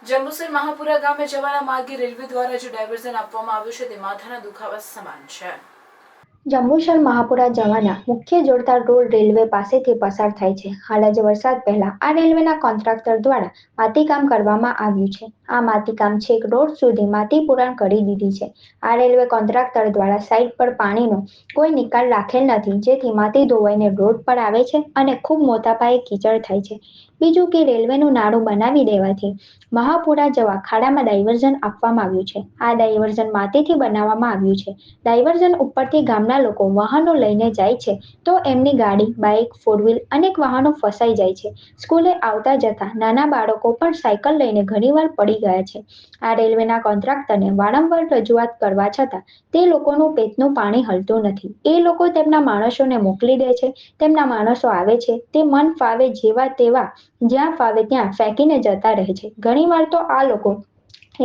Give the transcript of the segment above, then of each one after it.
જંબુસર મહાપુરા ગામે જવાના માર્ગે રેલવે દ્વારા જે ડાયવર્ઝન આપવામાં આવ્યું છે તે માથાના દુખાવા સમાન છે। જંબુસર મહાપુરા જવાના મુખ્ય જોડતા રોડ રેલવે પાસેથી પસાર થાય છે। હાલ જ વરસાદ પહેલા આ રેલવેના કોન્ટ્રાક્ટર દ્વારા માટીકામ કરવામાં આવ્યું છે। આ માટીકામ છેક રોડ સુધી માટી પુરાણ કરી દીધી છે। આ રેલવે કોન્ટ્રાક્ટર દ્વારા સાઇટ પર પાણીનો કોઈ નિકાલ રાખેલ નથી, જેથી માટી ધોવાઈને રોડ પર આવે છે અને ખૂબ મોટા પાયે કીચડ થાય છે। બીજું કે રેલવેનું નાળું બનાવી દેવાથી મહાપુરા જવા ખાડામાં ડાયવર્ઝન આપવામાં આવ્યું છે। આ ડાયવર્ઝન માટીથી બનાવવામાં આવ્યું છે। ડાયવર્ઝન ઉપરથી ગામના લોકો વાહનો લઈને જાય છે તો એમની ગાડી, બાઇક, ફોર વ્હીલ અનેક વાહનો ફસાઈ જાય છે। સ્કૂલે આવતા જતા નાના બાળકો પણ સાયકલ લઈને ઘણીવાર પડી ગયા છે। આ રેલવેના કોન્ટ્રાક્ટરને વારંવાર રજૂઆત કરવા છતાં તે લોકોનું પેટનું પાણી હલતું નથી। એ લોકો તેમના માણસોને મોકલી દે છે। તેમના માણસો આવે છે તે મન ફાવે જેવા તેવા જ્યાં ફાવે ત્યાં ફેંકીને જતા રહે છે। ઘણીવાર તો આ લોકો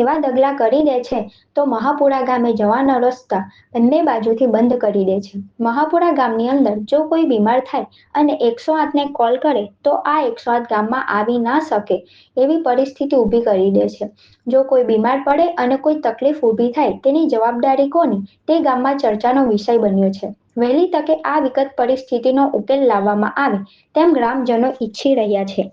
એવા દગલા કરી દે છે તો મહાપુરા ગામે જવાના રસ્તા બંને બાજુથી બંધ કરી દે છે। મહાપુરા ગામની અંદર જો કોઈ બીમાર થાય અને 108ને કોલ કરે તો આ 108 ગામમાં આવી ના શકે એવી પરિસ્થિતિ ઊભી કરી દે છે। જો કોઈ બીમાર પડે અને કોઈ તકલીફ ઊભી થાય તેની જવાબદારી કોની તે ગામમાં ચર્ચાનો વિષય બન્યો છે। વહેલી તકે આ વિકટ પરિસ્થિતિનો ઉકેલ લાવવામાં આવે તેમ ગ્રામજનો ઈચ્છી રહ્યા છે।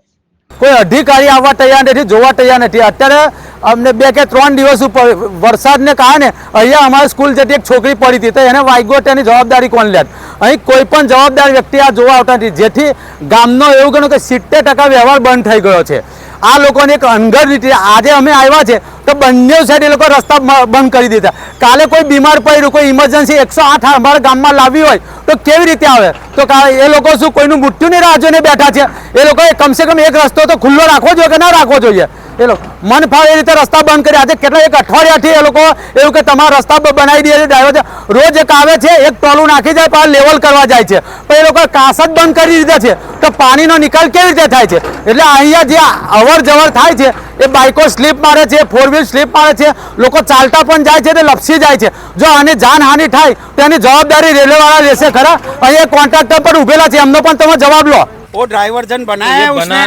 કોઈ અધિકારી આવવા તૈયાર નથી, જોવા તૈયાર નથી। અત્યારે અમને 2 કે 3 દિવસ ઉપર વરસાદને કારણે અહીંયા અમારી સ્કૂલ જતી એક છોકરી પડી હતી, તો એને વાગ્યો, તેની જવાબદારી કોણ લે? અહીં કોઈ પણ જવાબદાર વ્યક્તિ આ જોવા આવતા નથી, જેથી ગામનો એવું ગણો કે 70% વ્યવહાર બંધ થઈ ગયો છે। આ લોકોને એક અનગઢ રીતે આજે અમે આવ્યા છે તો બંને સાઈડ એ લોકો રસ્તા બંધ કરી દીધા। કાલે કોઈ બીમાર પડ્યું, કોઈ ઇમરજન્સી 108 અમારા ગામમાં લાવી હોય તો કેવી રીતે આવે? તો એ લોકો શું કોઈનું મૃત્યુની રાહ જોઈને બેઠા છે? એ લોકોએ કમસે કમ એક રસ્તો તો ખુલ્લો રાખવો જોઈએ કે ના રાખવો જોઈએ? એ લોકો મન ફાવે એ રીતે રસ્તા બંધ કરી આજે કેટલા એક અઠવાડિયાથી એ લોકો એવું કે તમારા રસ્તા બનાવી દે છે। ડ્રાઈવર રોજ એક આવે છે, એક ટોલું નાખી જાય, પાછા લેવલ કરવા જાય છે, પણ એ લોકો કાસ જ બંધ કરી દીધા છે તો પાણીનો નિકાલ કેવી રીતે થાય છે? એટલે અહીંયા જે અવર જવર થાય છે એ બાઇકો સ્લીપ મારે છે, ફોર વ્હીલ સ્લીપ મારે છે, લોકો ચાલતા પણ જાય છે તે લપસી જાય છે। જો આની જાનહાનિ થાય તો એની જવાબદારી રેલવેવાળા લેશે ખરા? અહીંયા કોન્ટ્રાક્ટર પર ઉભેલા છે, એમનો પણ તમે जवाब लो। वो डाइवर्जन बनाया है उसने।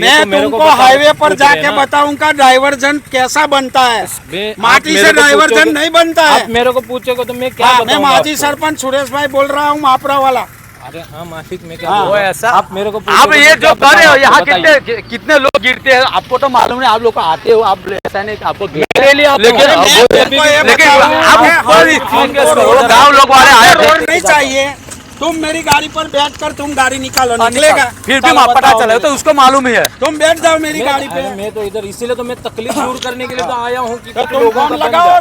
मैं तुमको हाईवे पर जाके बताऊंगा डाइवर्जन कैसा बनता है। माटी से डाइवर्जन नहीं बनता है। आप मेरे को पूछोगे तो मैं क्या मैं माजी सरपंच सुरेश भाई बोल रहा हूँ, महापुरा वाला। अरे हाँ माफी में क्या वो ऐसा आप मेरे को आप ये जो कर रहे हो यहाँ कितने लोग गिरते हैं आपको तो मालूम नहीं। आप लोग आते हो, आप ऐसा नहीं आपको गाँव लोग वाले आए रोड नहीं चाहिए। तुम मेरी गाड़ी पर बैठ कर तुम गाड़ी निकालो, निकलेगा? फिर भी पता चला तो उसको मालूम ही है। तुम बैठ जाओ मेरी गाड़ी पे। मैं तो इधर इसीलिए तो मैं तकलीफ दूर करने के लिए तो आया हूँ कि तुम फोन लगाओ।